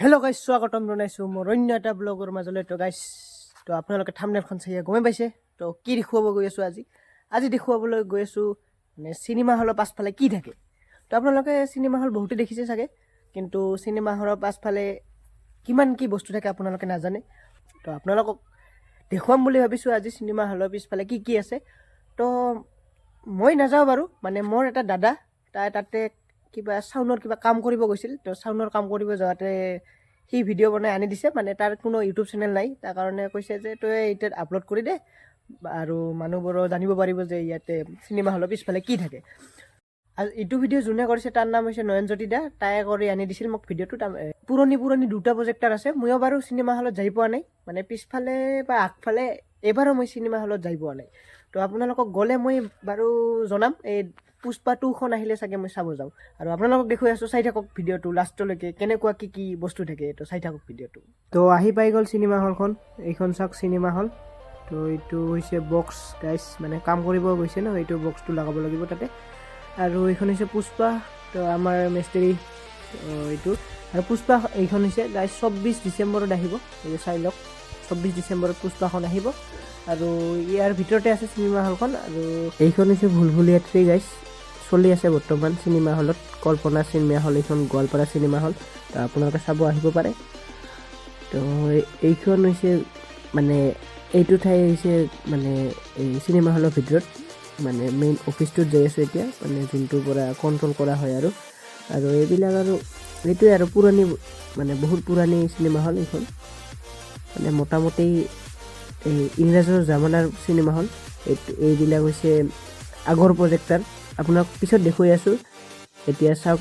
Hello' গাইছ, স্বাগতম জনাইছোঁ মোৰ অন্য এটা ব্লগৰ মাজলৈ। তো গাইছ, তো আপোনালোকে থাম্বনেইলখন চাই গমেই পাইছে তো কি দেখুৱাব গৈ আছোঁ। আজি দেখুৱাবলৈ গৈ আছোঁ মানে চিনেমা হলৰ পাছফালে কি থাকে। তো আপোনালোকে চিনেমা হল বহুতে দেখিছে চাগে, কিন্তু চিনেমা হলৰ পাছফালে কিমান কি বস্তু থাকে আপোনালোকে নাজানে। তো আপোনালোকক দেখুৱাম বুলি ভাবিছোঁ আজি চিনেমা হলৰ পিছফালে কি কি আছে। তো মই নাযাওঁ বাৰু, মানে মোৰ এটা দাদা তাতে কিবা চাউনৰ কিবা কাম কৰিব গৈছিল। তো চাউনৰ কাম কৰিব যাওঁতে সি ভিডিঅ' বনাই আনি দিছে, মানে তাৰ কোনো ইউটিউব চেনেল নাই। তাৰ কাৰণে কৈছে যে তই এতিয়া আপলোড কৰি দে আৰু মানুহবোৰো জানিব পাৰিব যে ইয়াতে চিনেমা হলৰ পিছফালে কি থাকে। আৰু এইটো ভিডিঅ' যোনে কৰিছে তাৰ নাম হৈছে নয়নজ্যোতি দা। তাই কৰি আনি দিছিল মোক ভিডিঅ'টো। পুৰণি দুটা প্ৰজেক্টাৰ আছে। ময়ো বাৰু চিনেমা হলত যাই পোৱা নাই, মানে পিছফালে বা আগফালে এবাৰো মই চিনেমা হলত যাই পোৱা নাই। তো আপোনালোকক গ'লে মই বাৰু জনাম। এই পুষ্পা 2খন আহিলে চাগে মই চাব যাওঁ। আৰু আপোনালোকক দেখুৱাই আছোঁ, চাই থাকক ভিডিঅ'টো লাষ্টলৈকে, কেনেকুৱা কি বস্তু থাকে। তো চাই থাকক ভিডিঅ'টো। তো আহি পাই গ'ল চিনেমা হলখন। এইখন চাওক চিনেমা হল। তো এইটো হৈছে বক্স গাইছ, মানে কাম কৰিব গৈছে ন, এইটো বক্সটো লগাব লাগিব তাতে। আৰু এইখন হৈছে পুষ্পা, তো আমাৰ মিস্ত্ৰী এইটো। আৰু পুষ্পা এইখন হৈছে গাইছ 24 ডিচেম্বৰত আহিব। এই চাই লওক, 24 ডিচেম্বৰত পুষ্পাখন আহিব। আৰু ইয়াৰ ভিতৰতে আছে চিনেমা হলখন। আৰু এইখন হৈছে ভুলভুলিয়া 3 গাইছ, চলি আছে বৰ্তমান চিনেমা হলত। কল্পনা চিনেমা হল, এইখন গোৱালপাৰা চিনেমা হল। তো আপোনালোকে চাব আহিব পাৰে। তো এইখন হৈছে মানে এইটো ঠাই হৈছে মানে এই চিনেমা হলৰ ভিতৰত, মানে মেইন অফিচটোত যাই আছোঁ এতিয়া, মানে যোনটোৰ পৰা কণ্ট্ৰল কৰা হয়। আৰু এইবিলাক আৰু এইটোৱে আৰু পুৰণি, মানে বহুত পুৰণি চিনেমা হল এইখন। মানে মোটামুটি এই ইংৰাজৰ জামানাৰ চিনেমা হল। এইবিলাক হৈছে আগৰ প্ৰজেক্টাৰ, আপোনাক পিছত দেখুৱাই আছোঁ। এতিয়া চাওক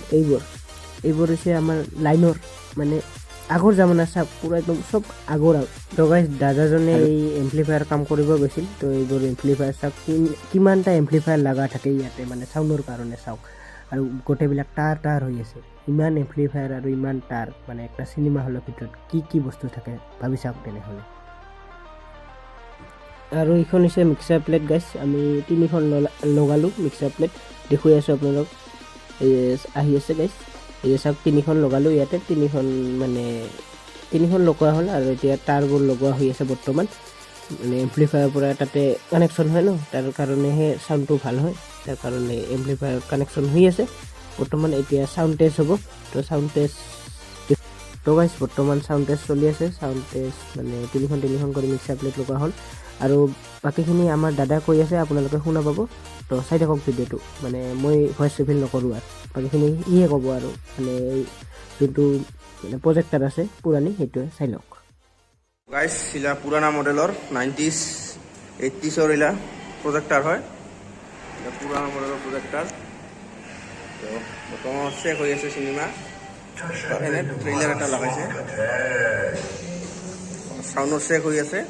এইবোৰ হৈছে আমাৰ লাইনৰ, মানে আগৰ জামানাৰ চাওক, পূৰা একদম চব আগৰ। তো গাইছ, দাদাজনে এই এম্প্লিফায়াৰ কাম কৰিব গৈছিল। তো এইবোৰ এম্প্লিফায়াৰ চাওক, কিমানটা এম্প্লিফায়াৰ লগা থাকে ইয়াতে, মানে চাউণ্ডৰ কাৰণে চাওক। আৰু গোটেইবিলাক টাৰ হৈ আছে, ইমান এম্প্লিফায়াৰ আৰু ইমান টাৰ, মানে একটা চিনেমা হলৰ ভিতৰত কি বস্তু থাকে ভাবি চাওক তেনেহ'লে। আৰু এইখন হৈছে মিক্সাৰ প্লেট গাইছ, আমি 3খন লগালোঁ মিক্সাৰ প্লেট, দেখুৱাই আছোঁ আপোনালোক। এই আহি আছে গাইছ, এই চাওক 3খন লগালোঁ ইয়াতে। 3খন লগোৱা হ'ল। আৰু এতিয়া টাৰবোৰ লগোৱা হৈ আছে বৰ্তমান, মানে এম্প্লিফায়াৰৰ পৰা তাতে কানেকশ্যন হয় ন, তাৰ কাৰণেহে চাউণ্ডটো ভাল হয়। তাৰ কাৰণে এম্প্লিফায়াৰ কানেকশ্যন হৈ আছে বৰ্তমান। এতিয়া চাউণ্ড টেষ্ট হ'ব। তো চাউণ্ড টেষ্ট, তো গাইছ বৰ্তমান চাউণ্ড টেষ্ট চলি আছে। চাউণ্ড টেষ্ট মানে 3খন কৰি মিক্সাৰ প্লেট লগোৱা হ'ল। আৰু বাকীখিনি আমাৰ দাদা কৈ আছে, আপোনালোকে শুনা পাব। তো চাই থাকক ভিডিঅ'টো, মানে মই ভইচ ৰিভিল নকৰোঁ। আৰু বাকীখিনি ইয়ে ক'ব, আৰু মানে যোনটো মানে প্ৰজেক্টাৰ আছে পুৰণি, সেইটোৱে চাই লওক গাইছ। ইলা পুৰাণা মডেলৰ 90s 80sৰ ইলা প্ৰজেক্টাৰ হয়। পুৰাণা মডেলৰ প্ৰজেক্টাৰ। তো বৰ্তমান চেক হৈ আছে চিনেমা। এনে ট্ৰেইলাৰ এটা লগাইছে, চাউণ্ডৰ চেক হৈ আছে।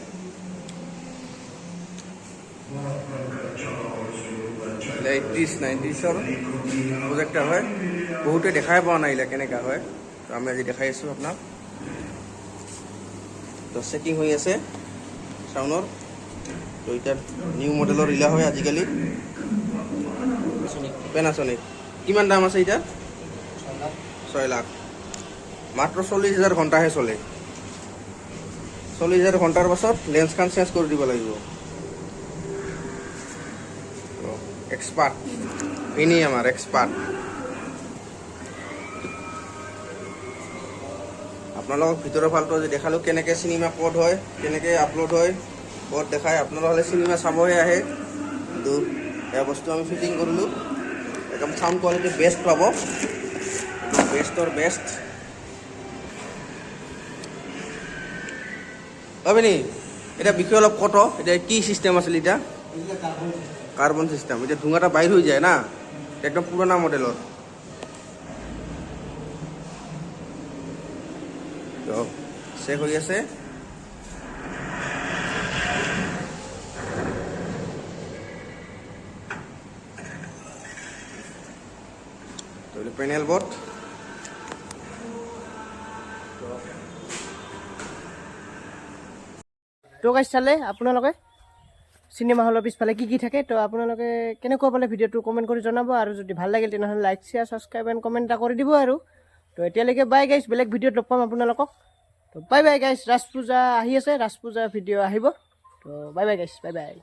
ইলা 80s 90sৰ প্ৰজেক্টাৰ হয়। বহুতে দেখাই পোৱা নাই ইলা কেনেকুৱা হয়। তো আমি আজি দেখাই আছোঁ আপোনাক। তো চেকিং হৈ আছে চাউণ্ডৰ। তো এতিয়া নিউ মডেলৰ ইলা হয় আজিকালি, পেনাছনিক। কিমান দাম আছে এতিয়া? 6 লাখ। মাত্ৰ 40,000 ঘণ্টাহে চলে। 40,000 ঘণ্টাৰ পাছত লেন্সখন চেঞ্জ কৰি দিব লাগিব। এক্সপাৰ্ট, এনেই আমাৰ এক্সপাৰ্ট। আপোনালোকক ভিতৰৰ ফালটো আজি দেখালোঁ, কেনেকৈ চিনেমা ক'ত হয়, কেনেকৈ আপলোড হয়, ক'ত দেখায়। আপোনালোকে চিনেমা চাবহে আহে, কিন্তু এয়া বস্তু আমি ফিটিং কৰিলোঁ। একদম চাউণ্ড কোৱালিটি বেষ্ট পাব, বেষ্টৰ বেষ্ট। ভাবিনি এতিয়া বিষয়ে অলপ কত, এতিয়া কি চিষ্টেম আছিল? এতিয়া কাৰ্বন চিষ্টেম। এতিয়া ধোঁৱাটা বাহিৰ হৈ যায় না, একদম পুৰণা মডেলৰ। চেক হৈ আছে। Panel board. তো গাইছ, চালে আপোনালোকে চিনেমা হলৰ পিছফালে কি থাকে। তো আপোনালোকে কেনেকুৱা পালে ভিডিঅ'টো কমেণ্ট কৰি জনাব। আৰু যদি ভাল লাগিল তেনেহ'লে like, share, subscribe and comment এটা কৰি দিব। আৰু তো এতিয়ালৈকে বাই গাইছ, বেলেগ ভিডিঅ'ত লগ পাম আপোনালোকক। তো বাই বাই গাইছ, ৰাজ পূজা আহি আছে, ৰাজ পূজা ভিডিঅ' আহিব। তো বাই বাই গাইছ, বাই বাই।